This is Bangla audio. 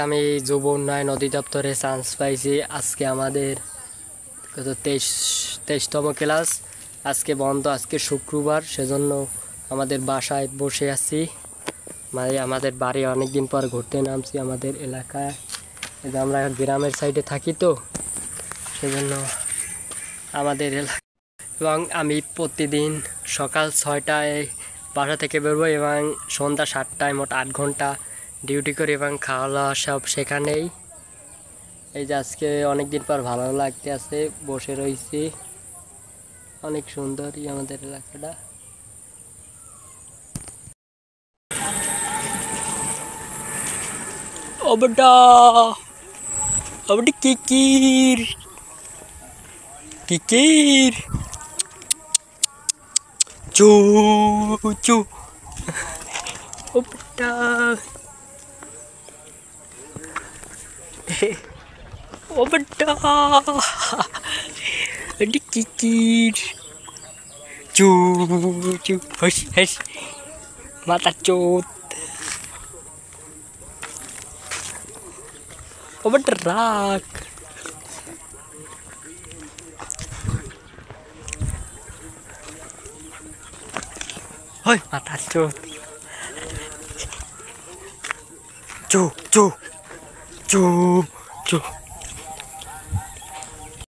আমি যুব উন্নয়ন অধিদপ্তরে চান্স পাইছি। আজকে আমাদের কত 23তম ক্লাস। আজকে বন্ধ, আজকে শুক্রবার, সেজন্য আমাদের বাসায় বসে আছি। মানে আমাদের বাড়ি অনেকদিন পর ঘুরতে নামছি আমাদের এলাকায়। আমরা গ্রামের সাইডে থাকি তো, সেজন্য আমাদের এলাকা। এবং আমি প্রতিদিন সকাল 6টায় বাসা থেকে বেরোবো এবং সন্ধ্যা 7টায়, মোট 8 ঘন্টা ডিউটি করি এবং খাওয়া দাওয়া সব সেখানেই। এই যে আজকে অনেকদিন পর ভালো লাগতে আছে, বসে রয়েছি। অনেক সুন্দরই আমাদের এলাকাটা। ওবটা ওবটি কিকির কিকির চু চু ওবটা ওবটা এটি কিকির চু চু হস হস মাথা চোত ওবটা রাখ হয় মাথা চোত চু চু চু চু